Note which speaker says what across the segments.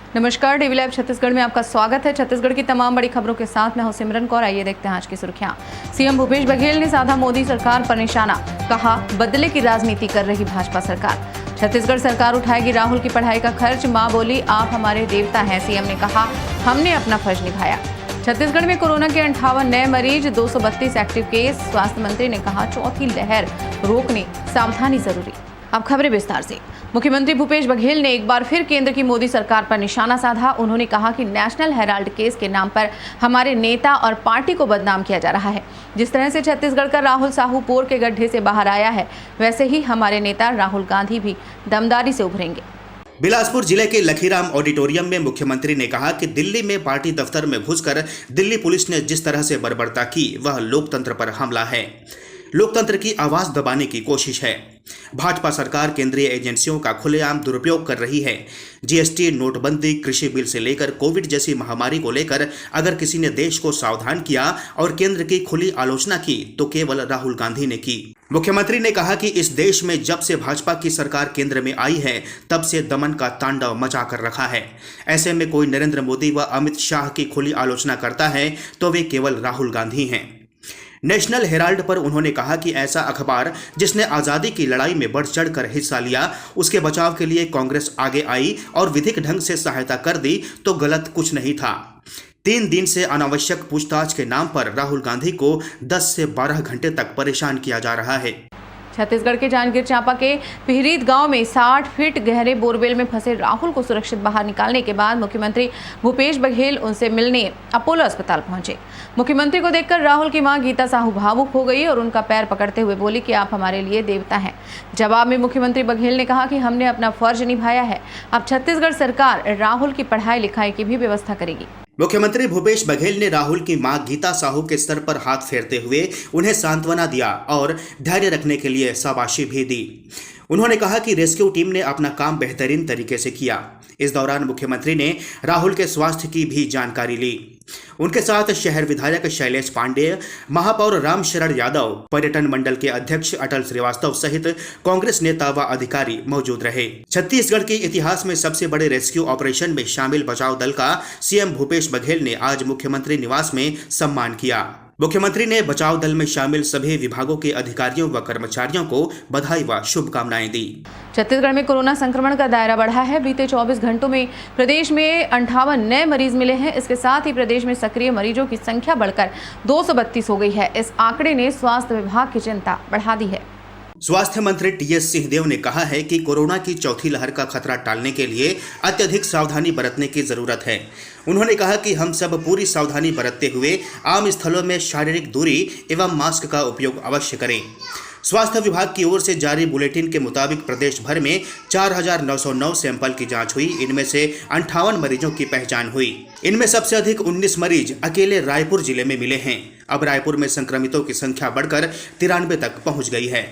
Speaker 1: नमस्कार, DV live Chhattisgarh में आपका स्वागत है। छत्तीसगढ़ की तमाम बड़ी खबरों के साथ मैं हूं सिमरन कौर। आइए देखते हैं आज की सुर्खियां। सीएम भूपेश बघेल ने साधा मोदी सरकार पर निशाना, कहा बदले की राजनीति कर रही भाजपा सरकार। छत्तीसगढ़ सरकार उठाएगी राहुल की पढ़ाई का खर्च, मां बोली आप हमारे देवता हैं। सीएम ने कहा हमने अपना फर्ज निभाया। छत्तीसगढ़ में कोरोना के 58 नए मरीज, 232 एक्टिव केस। स्वास्थ्य मंत्री ने कहा चौथी लहर रोकने सावधानी जरूरी। अब खबरें विस्तार से। मुख्यमंत्री भूपेश बघेल ने एक बार फिर केंद्र की मोदी सरकार पर निशाना साधा। उन्होंने कहा कि नेशनल हेराल्ड केस के नाम पर हमारे नेता और पार्टी को बदनाम किया जा रहा है। जिस तरह से छत्तीसगढ़ का राहुल साहू पोर के गड्ढे से बाहर आया है, वैसे ही हमारे नेता राहुल गांधी भी दमदारी से उभरेंगे।
Speaker 2: बिलासपुर जिले के लखीराम ऑडिटोरियम में मुख्यमंत्री ने कहा कि दिल्ली में पार्टी दफ्तर में घुसकर दिल्ली पुलिस ने जिस तरह से बर्बरता की, वह लोकतंत्र पर हमला है, लोकतंत्र की आवाज दबाने की कोशिश है। भाजपा सरकार केंद्रीय एजेंसियों का खुलेआम दुरुपयोग कर रही है। जीएसटी, नोटबंदी, कृषि बिल से लेकर कोविड जैसी महामारी को लेकर अगर किसी ने देश को सावधान किया और केंद्र की खुली आलोचना की तो केवल राहुल गांधी ने की। मुख्यमंत्री ने कहा कि इस देश में जब से भाजपा की सरकार केंद्र में आई है, तब से दमन का तांडव मचा कर रखा है। ऐसे में कोई नरेंद्र मोदी व अमित शाह की खुली आलोचना करता है तो वे केवल राहुल गांधी हैं। नेशनल हेराल्ड पर उन्होंने कहा कि ऐसा अखबार जिसने आज़ादी की लड़ाई में बढ़ चढ़कर हिस्सा लिया, उसके बचाव के लिए कांग्रेस आगे आई और विधिक ढंग से सहायता कर दी तो गलत कुछ नहीं था। 3 दिन से अनावश्यक पूछताछ के नाम पर राहुल गांधी को 10 से 12 घंटे तक परेशान किया जा रहा है।
Speaker 1: छत्तीसगढ़ के जांजगीर चांपा के पिहरीत गांव में 60 फीट गहरे बोरवेल में फंसे राहुल को सुरक्षित बाहर निकालने के बाद मुख्यमंत्री भूपेश बघेल उनसे मिलने अपोलो अस्पताल पहुंचे। मुख्यमंत्री को देखकर राहुल की मां गीता साहू भावुक हो गई और उनका पैर पकड़ते हुए बोली कि आप हमारे लिए देवता हैं। जवाब में मुख्यमंत्री बघेल ने कहा कि हमने अपना फर्ज निभाया है, अब छत्तीसगढ़ सरकार राहुल की पढ़ाई लिखाई की भी व्यवस्था करेगी।
Speaker 2: मुख्यमंत्री भूपेश बघेल ने राहुल की मां गीता साहू के सर पर हाथ फेरते हुए उन्हें सांत्वना दिया और धैर्य रखने के लिए शाबाशी भी दी। उन्होंने कहा कि रेस्क्यू टीम ने अपना काम बेहतरीन तरीके से किया। इस दौरान मुख्यमंत्री ने राहुल के स्वास्थ्य की भी जानकारी ली। उनके साथ शहर विधायक शैलेश पांडेय, महापौर रामशरण यादव, पर्यटन मंडल के अध्यक्ष अटल श्रीवास्तव सहित कांग्रेस नेता व अधिकारी मौजूद रहे। छत्तीसगढ़ के इतिहास में सबसे बड़े रेस्क्यू ऑपरेशन में शामिल बचाव दल का सीएम भूपेश बघेल ने आज मुख्यमंत्री निवास में सम्मान किया। मुख्यमंत्री ने बचाव दल में शामिल सभी विभागों के अधिकारियों व कर्मचारियों को बधाई व शुभकामनाएं दी।
Speaker 1: छत्तीसगढ़ में कोरोना संक्रमण का दायरा बढ़ा है। बीते 24 घंटों में प्रदेश में 58 नए मरीज मिले हैं। इसके साथ ही प्रदेश में सक्रिय मरीजों की संख्या बढ़कर 232 हो गई है। इस आंकड़े ने स्वास्थ्य विभाग की चिंता बढ़ा दी है।
Speaker 2: स्वास्थ्य मंत्री टीएस सिंहदेव ने कहा है कि कोरोना की चौथी लहर का खतरा टालने के लिए अत्यधिक सावधानी बरतने की जरूरत है। उन्होंने कहा कि हम सब पूरी सावधानी बरतते हुए आम स्थलों में शारीरिक दूरी एवं मास्क का उपयोग अवश्य करें। स्वास्थ्य विभाग की ओर से जारी बुलेटिन के मुताबिक प्रदेश भर में 4,909 सैंपल की जांच हुई। इनमें से 58 मरीजों की पहचान हुई। इनमें सबसे अधिक 19 मरीज अकेले रायपुर जिले में मिले हैं। अब रायपुर में संक्रमितों की संख्या बढ़कर 93 तक पहुंच गई है।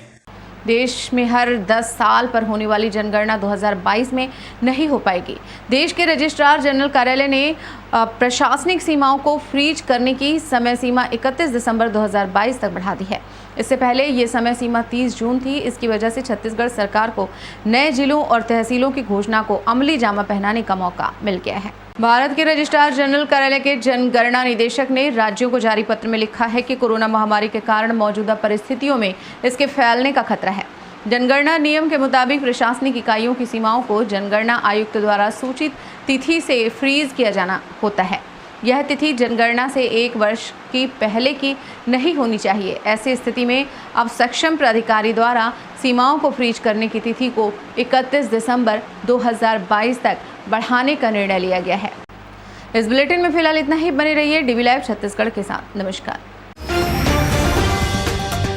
Speaker 1: देश में हर 10 साल पर होने वाली जनगणना 2022 में नहीं हो पाएगी। देश के रजिस्ट्रार जनरल कार्यालय ने प्रशासनिक सीमाओं को फ्रीज करने की समय सीमा 31 दिसंबर 2022 तक बढ़ा दी है। इससे पहले ये समय सीमा 30 जून थी। इसकी वजह से छत्तीसगढ़ सरकार को नए जिलों और तहसीलों की घोषणा को अमली जामा पहनाने का मौका मिल गया है। भारत के रजिस्ट्रार जनरल कार्यालय के जनगणना निदेशक ने राज्यों को जारी पत्र में लिखा है कि कोरोना महामारी के कारण मौजूदा परिस्थितियों में इसके फैलने का खतरा है। जनगणना नियम के मुताबिक प्रशासनिक इकाइयों की सीमाओं को जनगणना आयुक्त द्वारा सूचित तिथि से फ्रीज किया जाना होता है। यह तिथि जनगणना से 1 वर्ष की पहले की नहीं होनी चाहिए। ऐसी स्थिति में अब सक्षम प्राधिकारी द्वारा सीमाओं को फ्रीज करने की तिथि को 31 दिसंबर 2022 तक बढ़ाने का निर्णय लिया गया है। इस बुलेटिन में फिलहाल इतना ही। बने रहिए डीवी लाइव छत्तीसगढ़ के साथ। नमस्कार।